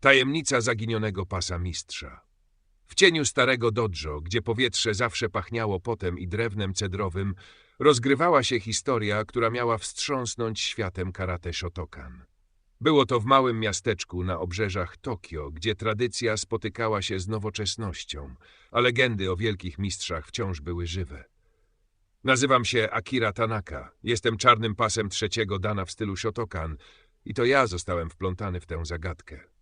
Tajemnica zaginionego pasa mistrza. W cieniu starego dojo, gdzie powietrze zawsze pachniało potem i drewnem cedrowym, rozgrywała się historia, która miała wstrząsnąć światem karate Shotokan. Było to w małym miasteczku na obrzeżach Tokio, gdzie tradycja spotykała się z nowoczesnością, a legendy o wielkich mistrzach wciąż były żywe. Nazywam się Akira Tanaka, jestem czarnym pasem trzeciego dana w stylu Shotokan i to ja zostałem wplątany w tę zagadkę.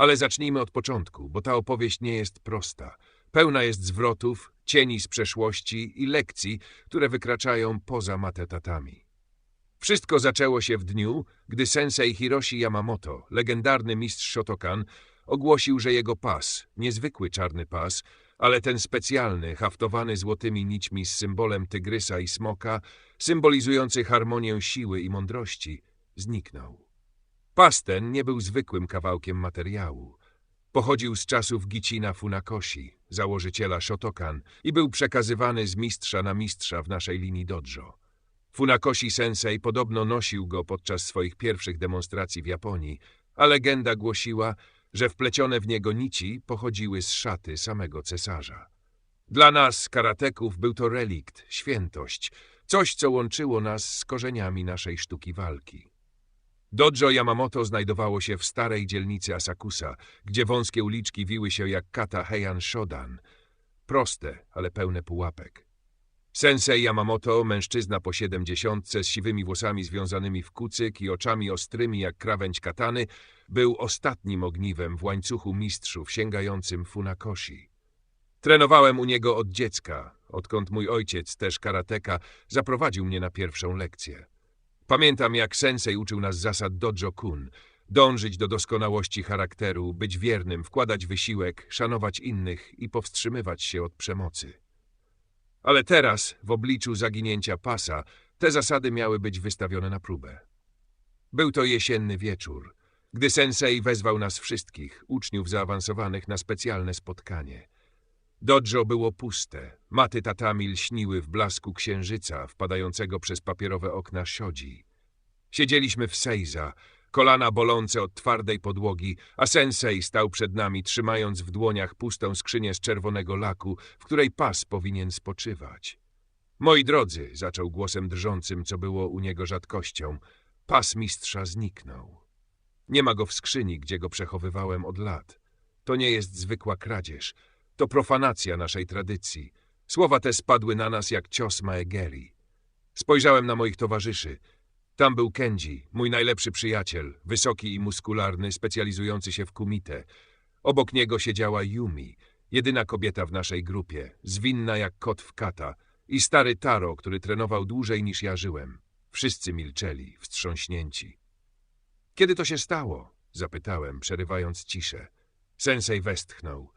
Ale zacznijmy od początku, bo ta opowieść nie jest prosta. Pełna jest zwrotów, cieni z przeszłości i lekcji, które wykraczają poza matę tatami. Wszystko zaczęło się w dniu, gdy sensei Hiroshi Yamamoto, legendarny mistrz Shotokan, ogłosił, że jego pas, niezwykły czarny pas, ale ten specjalny, haftowany złotymi nićmi z symbolem tygrysa i smoka, symbolizujący harmonię siły i mądrości, zniknął. Pas ten nie był zwykłym kawałkiem materiału. Pochodził z czasów Gichina Funakoshi, założyciela Shotokan, i był przekazywany z mistrza na mistrza w naszej linii dojo. Funakoshi sensei podobno nosił go podczas swoich pierwszych demonstracji w Japonii, a legenda głosiła, że wplecione w niego nici pochodziły z szaty samego cesarza. Dla nas, karateków, był to relikt, świętość, coś, co łączyło nas z korzeniami naszej sztuki walki. Dojo Yamamoto znajdowało się w starej dzielnicy Asakusa, gdzie wąskie uliczki wiły się jak kata Heian Shodan. Proste, ale pełne pułapek. Sensei Yamamoto, mężczyzna po 70 z siwymi włosami związanymi w kucyk i oczami ostrymi jak krawędź katany, był ostatnim ogniwem w łańcuchu mistrzów sięgającym Funakoshi. Trenowałem u niego od dziecka, odkąd mój ojciec, też karateka, zaprowadził mnie na pierwszą lekcję. Pamiętam, jak sensei uczył nas zasad dojo-kun, dążyć do doskonałości charakteru, być wiernym, wkładać wysiłek, szanować innych i powstrzymywać się od przemocy. Ale teraz, w obliczu zaginięcia pasa, te zasady miały być wystawione na próbę. Był to jesienny wieczór, gdy sensei wezwał nas wszystkich, uczniów zaawansowanych, na specjalne spotkanie. Dojo było puste, maty tatami lśniły w blasku księżyca wpadającego przez papierowe okna siodzi. Siedzieliśmy w seiza, kolana bolące od twardej podłogi, a sensei stał przed nami, trzymając w dłoniach pustą skrzynię z czerwonego laku, w której pas powinien spoczywać. Moi drodzy, zaczął głosem drżącym, co było u niego rzadkością, pas mistrza zniknął. Nie ma go w skrzyni, gdzie go przechowywałem od lat. To nie jest zwykła kradzież. To profanacja naszej tradycji. Słowa te spadły na nas jak cios Maegeri. Spojrzałem na moich towarzyszy. Tam był Kenji, mój najlepszy przyjaciel, wysoki i muskularny, specjalizujący się w kumite. Obok niego siedziała Yumi, jedyna kobieta w naszej grupie, zwinna jak kot w kata, i stary Taro, który trenował dłużej niż ja żyłem. Wszyscy milczeli, wstrząśnięci. Kiedy to się stało? Zapytałem, przerywając ciszę. Sensei westchnął.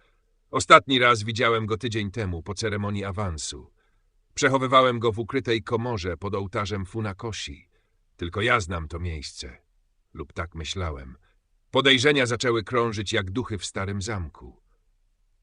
Ostatni raz widziałem go tydzień temu, po ceremonii awansu. Przechowywałem go w ukrytej komorze pod ołtarzem Funakoshi. Tylko ja znam to miejsce. Lub tak myślałem. Podejrzenia zaczęły krążyć jak duchy w starym zamku.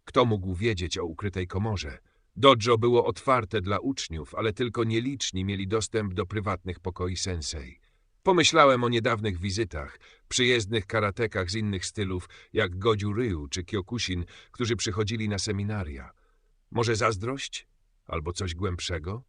Kto mógł wiedzieć o ukrytej komorze? Dojo było otwarte dla uczniów, ale tylko nieliczni mieli dostęp do prywatnych pokoi sensei. Pomyślałem o niedawnych wizytach, przyjezdnych karatekach z innych stylów, jak Goju-ryu czy Kyokushin, którzy przychodzili na seminaria. Może zazdrość? Albo coś głębszego?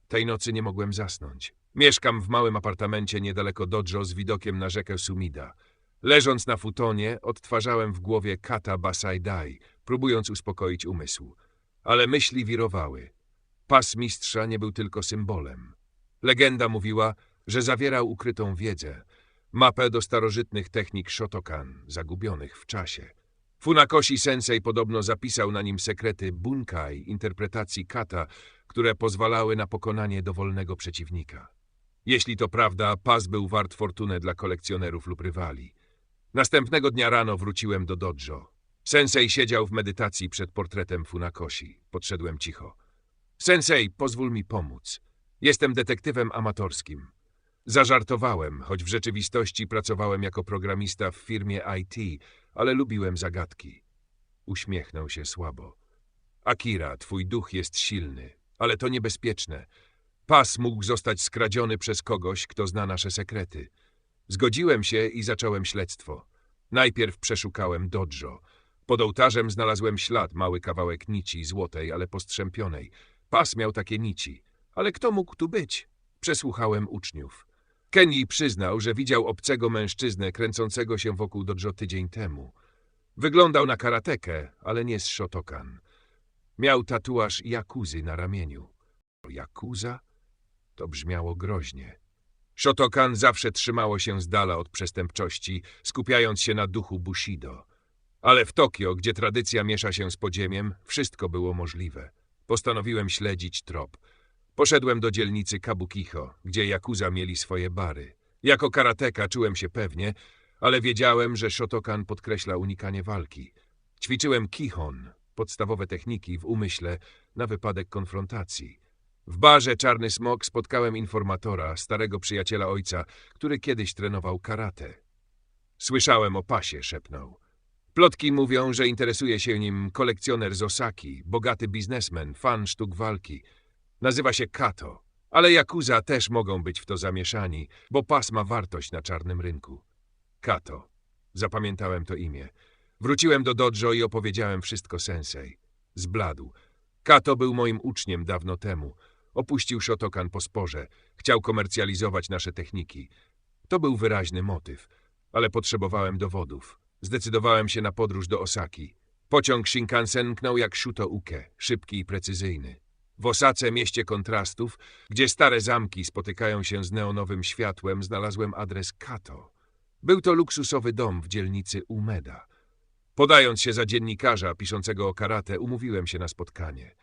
Tej nocy nie mogłem zasnąć. Mieszkam w małym apartamencie niedaleko dojo z widokiem na rzekę Sumida. Leżąc na futonie, odtwarzałem w głowie kata Basai Dai, próbując uspokoić umysł. Ale myśli wirowały. Pas mistrza nie był tylko symbolem. Legenda mówiła, że zawierał ukrytą wiedzę, mapę do starożytnych technik Shotokan, zagubionych w czasie. Funakoshi sensei podobno zapisał na nim sekrety bunkai, interpretacji kata, które pozwalały na pokonanie dowolnego przeciwnika. Jeśli to prawda, pas był wart fortunę dla kolekcjonerów lub rywali. Następnego dnia rano wróciłem do dojo. Sensei siedział w medytacji przed portretem Funakoshi. Podszedłem cicho. Sensei, pozwól mi pomóc. Jestem detektywem amatorskim. Zażartowałem, choć w rzeczywistości pracowałem jako programista w firmie IT, ale lubiłem zagadki. Uśmiechnął się słabo. Akira, twój duch jest silny, ale to niebezpieczne. Pas mógł zostać skradziony przez kogoś, kto zna nasze sekrety. Zgodziłem się i zacząłem śledztwo. Najpierw przeszukałem dojo. Pod ołtarzem znalazłem ślad, mały kawałek nici, złotej, ale postrzępionej. Pas miał takie nici. Ale kto mógł tu być? Przesłuchałem uczniów. Kenji przyznał, że widział obcego mężczyznę kręcącego się wokół dojo tydzień temu. Wyglądał na karatekę, ale nie z Shotokan. Miał tatuaż Jakuzy na ramieniu. Jakuza? To brzmiało groźnie. Shotokan zawsze trzymało się z dala od przestępczości, skupiając się na duchu Bushido. Ale w Tokio, gdzie tradycja miesza się z podziemiem, wszystko było możliwe. Postanowiłem śledzić trop. Poszedłem do dzielnicy Kabukicho, gdzie Jakuza mieli swoje bary. Jako karateka czułem się pewnie, ale wiedziałem, że Shotokan podkreśla unikanie walki. Ćwiczyłem Kihon, podstawowe techniki w umyśle na wypadek konfrontacji. W barze Czarny Smok spotkałem informatora, starego przyjaciela ojca, który kiedyś trenował karate. Słyszałem o pasie, szepnął. Plotki mówią, że interesuje się nim kolekcjoner z Osaki, bogaty biznesmen, fan sztuk walki. Nazywa się Kato, ale Jakuza też mogą być w to zamieszani, bo pas ma wartość na czarnym rynku. Kato. Zapamiętałem to imię. Wróciłem do dojo i opowiedziałem wszystko sensei. Zbladł. Kato był moim uczniem dawno temu. Opuścił Shotokan po sporze. Chciał komercjalizować nasze techniki. To był wyraźny motyw, ale potrzebowałem dowodów. Zdecydowałem się na podróż do Osaki. Pociąg Shinkansen mknął jak Shuto Uke, szybki i precyzyjny. W Osace, mieście kontrastów, gdzie stare zamki spotykają się z neonowym światłem, znalazłem adres Kato. Był to luksusowy dom w dzielnicy Umeda. Podając się za dziennikarza piszącego o karate, umówiłem się na spotkanie.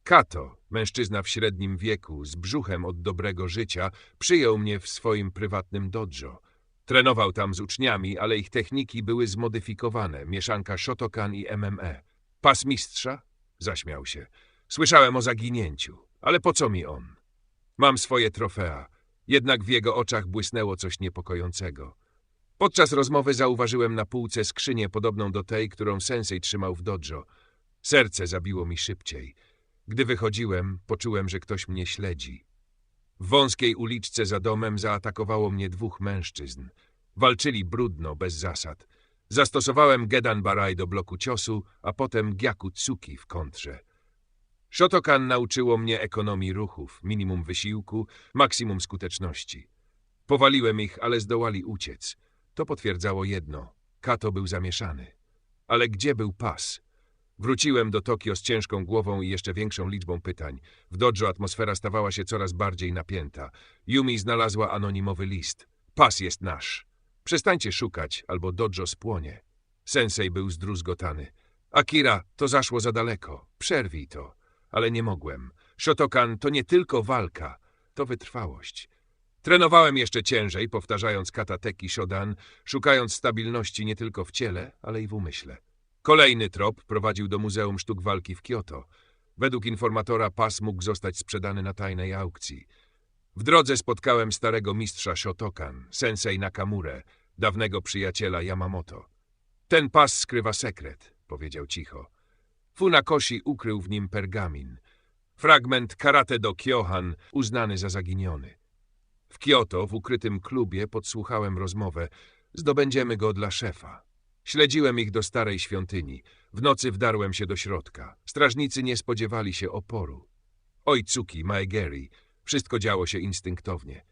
Kato, mężczyzna w średnim wieku, z brzuchem od dobrego życia, przyjął mnie w swoim prywatnym dojo. Trenował tam z uczniami, ale ich techniki były zmodyfikowane, mieszanka Shotokan i MMA. Pas mistrza? Zaśmiał się. Słyszałem o zaginięciu, ale po co mi on? Mam swoje trofea, jednak w jego oczach błysnęło coś niepokojącego. Podczas rozmowy zauważyłem na półce skrzynię podobną do tej, którą sensei trzymał w dojo. Serce zabiło mi szybciej. Gdy wychodziłem, poczułem, że ktoś mnie śledzi. W wąskiej uliczce za domem zaatakowało mnie dwóch mężczyzn. Walczyli brudno, bez zasad. Zastosowałem Gedan Barai do bloku ciosu, a potem Gyaku Tsuki w kontrze. Shotokan nauczyło mnie ekonomii ruchów, minimum wysiłku, maksimum skuteczności. Powaliłem ich, ale zdołali uciec. To potwierdzało jedno. Kato był zamieszany. Ale gdzie był pas? Wróciłem do Tokio z ciężką głową i jeszcze większą liczbą pytań. W dojo atmosfera stawała się coraz bardziej napięta. Yumi znalazła anonimowy list. Pas jest nasz. Przestańcie szukać, albo dojo spłonie. Sensei był zdruzgotany. Akira, to zaszło za daleko. Przerwij to. Ale nie mogłem. Shotokan to nie tylko walka, to wytrwałość. Trenowałem jeszcze ciężej, powtarzając katateki Shodan, szukając stabilności nie tylko w ciele, ale i w umyśle. Kolejny trop prowadził do Muzeum Sztuk Walki w Kyoto. Według informatora pas mógł zostać sprzedany na tajnej aukcji. W drodze spotkałem starego mistrza Shotokan, sensei Nakamurę, dawnego przyjaciela Yamamoto. Ten pas skrywa sekret, powiedział cicho. Funakoshi ukrył w nim pergamin. Fragment Karate do Kyohan uznany za zaginiony. W Kyoto, w ukrytym klubie, podsłuchałem rozmowę. Zdobędziemy go dla szefa. Śledziłem ich do starej świątyni. W nocy wdarłem się do środka. Strażnicy nie spodziewali się oporu. Ojcuki, Maegeri. Wszystko działo się instynktownie.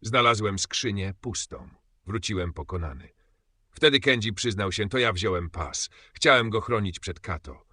Znalazłem skrzynię pustą. Wróciłem pokonany. Wtedy Kenji przyznał się, to ja wziąłem pas. Chciałem go chronić przed Kato.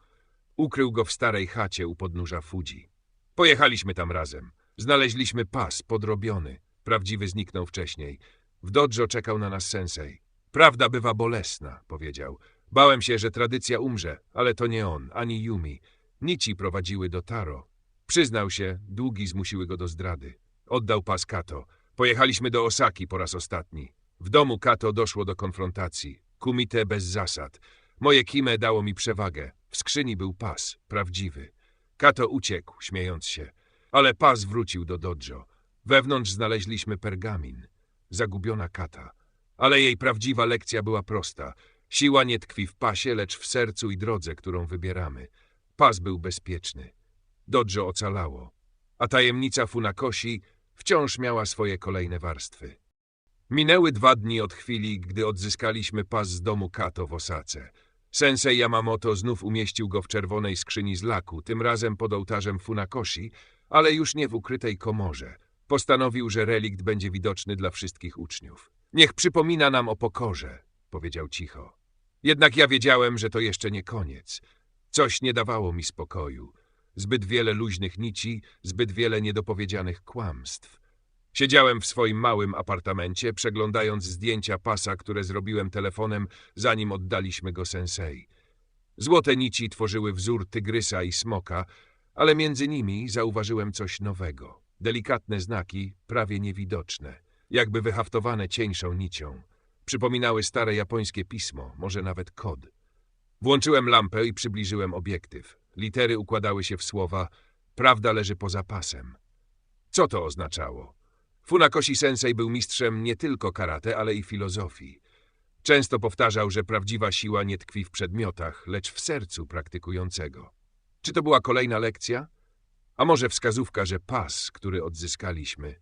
Ukrył go w starej chacie u podnóża Fuji. Pojechaliśmy tam razem. Znaleźliśmy pas, podrobiony. Prawdziwy zniknął wcześniej. W dojo czekał na nas sensei. Prawda bywa bolesna, powiedział. Bałem się, że tradycja umrze, ale to nie on, ani Yumi. Nici prowadziły do Taro. Przyznał się, długi zmusiły go do zdrady. Oddał pas Kato. Pojechaliśmy do Osaki po raz ostatni. W domu Kato doszło do konfrontacji. Kumite bez zasad. Moje kime dało mi przewagę. W skrzyni był pas, prawdziwy. Kato uciekł, śmiejąc się. Ale pas wrócił do dojo. Wewnątrz znaleźliśmy pergamin. Zagubiona Kata. Ale jej prawdziwa lekcja była prosta. Siła nie tkwi w pasie, lecz w sercu i drodze, którą wybieramy. Pas był bezpieczny. Dojo ocalało. A tajemnica Funakoshi wciąż miała swoje kolejne warstwy. Minęły 2 dni od chwili, gdy odzyskaliśmy pas z domu Kato w Osace. Sensei Yamamoto znów umieścił go w czerwonej skrzyni z laku, tym razem pod ołtarzem Funakoshi, ale już nie w ukrytej komorze. Postanowił, że relikt będzie widoczny dla wszystkich uczniów. Niech przypomina nam o pokorze, powiedział cicho. Jednak ja wiedziałem, że to jeszcze nie koniec. Coś nie dawało mi spokoju. Zbyt wiele luźnych nici, zbyt wiele niedopowiedzianych kłamstw. Siedziałem w swoim małym apartamencie, przeglądając zdjęcia pasa, które zrobiłem telefonem, zanim oddaliśmy go sensei. Złote nici tworzyły wzór tygrysa i smoka, ale między nimi zauważyłem coś nowego. Delikatne znaki, prawie niewidoczne, jakby wyhaftowane cieńszą nicią. Przypominały stare japońskie pismo, może nawet kod. Włączyłem lampę i przybliżyłem obiektyw. Litery układały się w słowa „Prawda leży poza pasem”. Co to oznaczało? Funakoshi sensei był mistrzem nie tylko karate, ale i filozofii. Często powtarzał, że prawdziwa siła nie tkwi w przedmiotach, lecz w sercu praktykującego. Czy to była kolejna lekcja? A może wskazówka, że pas, który odzyskaliśmy,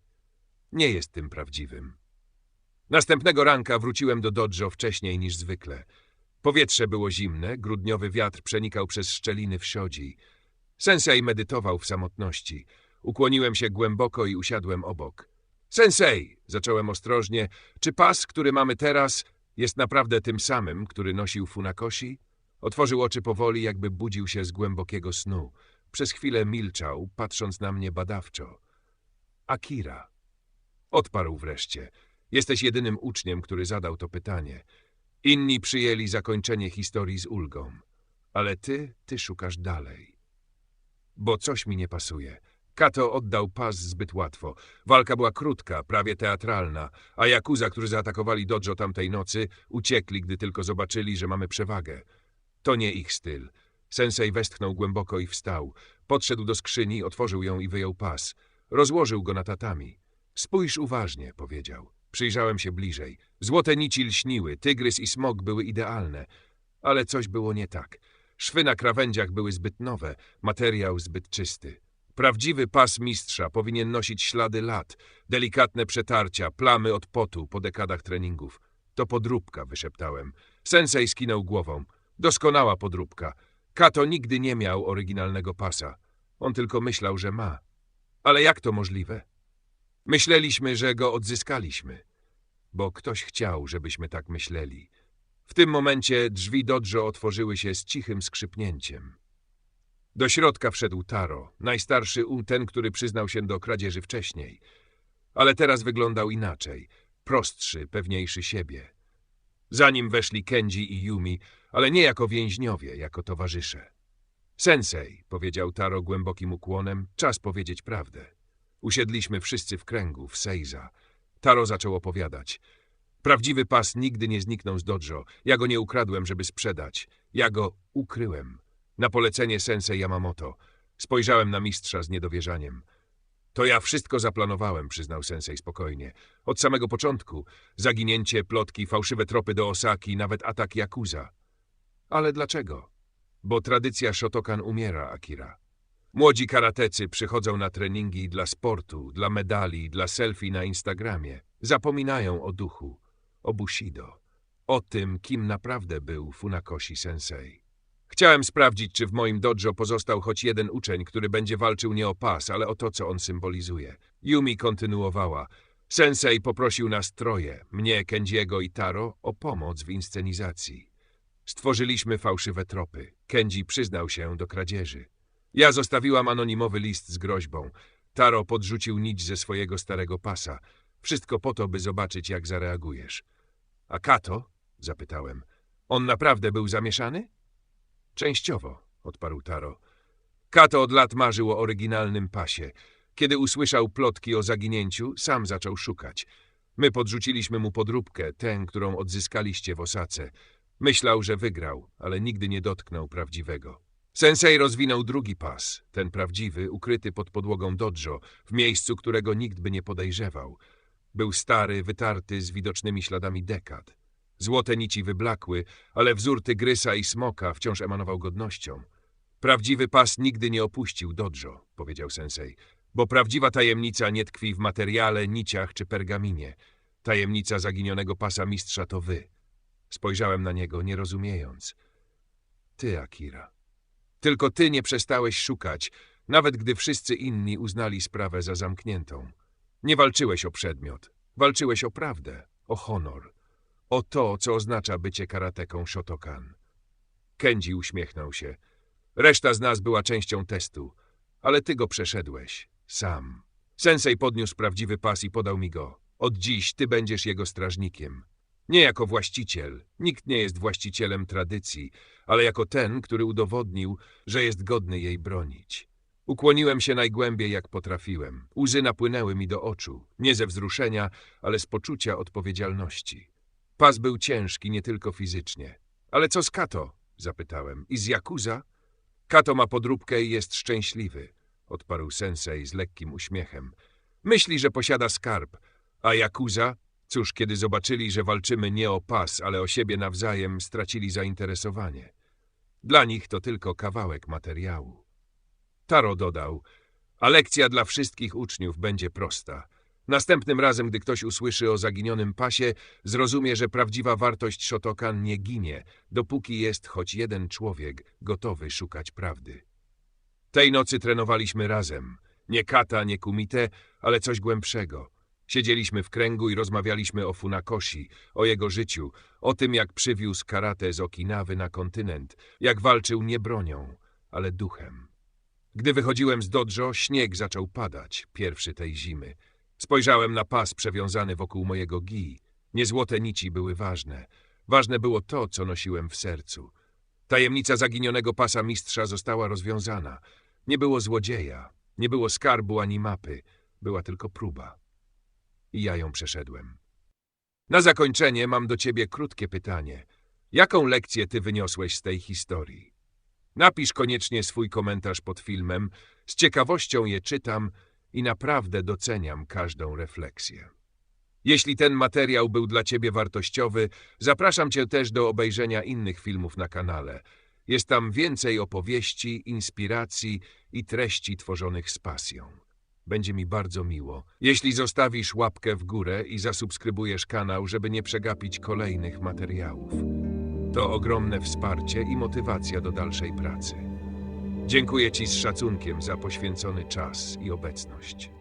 nie jest tym prawdziwym? Następnego ranka wróciłem do dojo wcześniej niż zwykle. Powietrze było zimne, grudniowy wiatr przenikał przez szczeliny w siodzi. Sensei medytował w samotności. Ukłoniłem się głęboko i usiadłem obok. Sensei, zacząłem ostrożnie, czy pas, który mamy teraz, jest naprawdę tym samym, który nosił Funakoshi? Otworzył oczy powoli, jakby budził się z głębokiego snu. Przez chwilę milczał, patrząc na mnie badawczo. Akira. Odparł wreszcie. Jesteś jedynym uczniem, który zadał to pytanie. Inni przyjęli zakończenie historii z ulgą. Ale ty szukasz dalej. Bo coś mi nie pasuje. Kato oddał pas zbyt łatwo. Walka była krótka, prawie teatralna, a Yakuza, którzy zaatakowali dojo tamtej nocy, uciekli, gdy tylko zobaczyli, że mamy przewagę. To nie ich styl. Sensei westchnął głęboko i wstał. Podszedł do skrzyni, otworzył ją i wyjął pas. Rozłożył go na tatami. Spójrz uważnie, powiedział. Przyjrzałem się bliżej. Złote nici lśniły, tygrys i smok były idealne. Ale coś było nie tak. Szwy na krawędziach były zbyt nowe, materiał zbyt czysty. Prawdziwy pas mistrza powinien nosić ślady lat, delikatne przetarcia, plamy od potu po dekadach treningów. To podróbka, wyszeptałem. Sensei skinął głową. Doskonała podróbka. Kato nigdy nie miał oryginalnego pasa. On tylko myślał, że ma. Ale jak to możliwe? Myśleliśmy, że go odzyskaliśmy. Bo ktoś chciał, żebyśmy tak myśleli. W tym momencie drzwi dojo otworzyły się z cichym skrzypnięciem. Do środka wszedł Taro, najstarszy ten, który przyznał się do kradzieży wcześniej. Ale teraz wyglądał inaczej. Prostszy, pewniejszy siebie. Za nim weszli Kenji i Yumi, ale nie jako więźniowie, jako towarzysze. Sensei, powiedział Taro głębokim ukłonem, czas powiedzieć prawdę. Usiedliśmy wszyscy w kręgu, w seiza. Taro zaczął opowiadać. Prawdziwy pas nigdy nie zniknął z dojo. Ja go nie ukradłem, żeby sprzedać. Ja go ukryłem. Na polecenie sensei Yamamoto. Spojrzałem na mistrza z niedowierzaniem. To ja wszystko zaplanowałem, przyznał sensei spokojnie. Od samego początku. Zaginięcie, plotki, fałszywe tropy do Osaki, nawet atak Yakuza. Ale dlaczego? Bo tradycja Shotokan umiera, Akira. Młodzi karatecy przychodzą na treningi dla sportu, dla medali, dla selfie na Instagramie. Zapominają o duchu, o Bushido, o tym, kim naprawdę był Funakoshi sensei. Chciałem sprawdzić, czy w moim dojo pozostał choć jeden uczeń, który będzie walczył nie o pas, ale o to, co on symbolizuje. Yumi kontynuowała. Sensei poprosił nas troje, mnie, Kenjiego i Taro, o pomoc w inscenizacji. Stworzyliśmy fałszywe tropy. Kenji przyznał się do kradzieży. Ja zostawiłam anonimowy list z groźbą. Taro podrzucił nić ze swojego starego pasa. Wszystko po to, by zobaczyć, jak zareagujesz. A Kato? Zapytałem. On naprawdę był zamieszany? Częściowo, odparł Taro. Kato od lat marzył o oryginalnym pasie. Kiedy usłyszał plotki o zaginięciu, sam zaczął szukać. My podrzuciliśmy mu podróbkę, tę, którą odzyskaliście w Osace. Myślał, że wygrał, ale nigdy nie dotknął prawdziwego. Sensei rozwinął drugi pas, ten prawdziwy, ukryty pod podłogą dojo, w miejscu, którego nikt by nie podejrzewał. Był stary, wytarty, z widocznymi śladami dekad. Złote nici wyblakły, ale wzór tygrysa i smoka wciąż emanował godnością. Prawdziwy pas nigdy nie opuścił dojo, powiedział sensei, bo prawdziwa tajemnica nie tkwi w materiale, niciach czy pergaminie. Tajemnica zaginionego pasa mistrza to wy. Spojrzałem na niego, nie rozumiejąc. Ty, Akira. Tylko ty nie przestałeś szukać, nawet gdy wszyscy inni uznali sprawę za zamkniętą. Nie walczyłeś o przedmiot. Walczyłeś o prawdę, o honor. O to, co oznacza bycie karateką Shotokan. Kenji uśmiechnął się. Reszta z nas była częścią testu, ale ty go przeszedłeś. Sam. Sensei podniósł prawdziwy pas i podał mi go. Od dziś ty będziesz jego strażnikiem. Nie jako właściciel. Nikt nie jest właścicielem tradycji, ale jako ten, który udowodnił, że jest godny jej bronić. Ukłoniłem się najgłębiej, jak potrafiłem. Łzy napłynęły mi do oczu. Nie ze wzruszenia, ale z poczucia odpowiedzialności. Pas był ciężki nie tylko fizycznie. Ale co z Kato? Zapytałem. I z Yakuza? Kato ma podróbkę i jest szczęśliwy, odparł sensei z lekkim uśmiechem. Myśli, że posiada skarb, a Yakuza? Cóż, kiedy zobaczyli, że walczymy nie o pas, ale o siebie nawzajem, stracili zainteresowanie. Dla nich to tylko kawałek materiału. Taro dodał, a lekcja dla wszystkich uczniów będzie prosta. Następnym razem, gdy ktoś usłyszy o zaginionym pasie, zrozumie, że prawdziwa wartość Shotokan nie ginie, dopóki jest choć jeden człowiek gotowy szukać prawdy. Tej nocy trenowaliśmy razem. Nie kata, nie kumite, ale coś głębszego. Siedzieliśmy w kręgu i rozmawialiśmy o Funakoshi, o jego życiu, o tym, jak przywiózł karate z Okinawy na kontynent, jak walczył nie bronią, ale duchem. Gdy wychodziłem z dojo, śnieg zaczął padać, pierwszy tej zimy. Spojrzałem na pas przewiązany wokół mojego gi. Nie złote nici były ważne. Ważne było to, co nosiłem w sercu. Tajemnica zaginionego pasa mistrza została rozwiązana. Nie było złodzieja, nie było skarbu ani mapy. Była tylko próba. I ja ją przeszedłem. Na zakończenie mam do ciebie krótkie pytanie. Jaką lekcję ty wyniosłeś z tej historii? Napisz koniecznie swój komentarz pod filmem. Z ciekawością je czytam i naprawdę doceniam każdą refleksję. Jeśli ten materiał był dla ciebie wartościowy, zapraszam cię też do obejrzenia innych filmów na kanale. Jest tam więcej opowieści, inspiracji i treści tworzonych z pasją. Będzie mi bardzo miło, jeśli zostawisz łapkę w górę i zasubskrybujesz kanał, żeby nie przegapić kolejnych materiałów. To ogromne wsparcie i motywacja do dalszej pracy. Dziękuję ci z szacunkiem za poświęcony czas i obecność.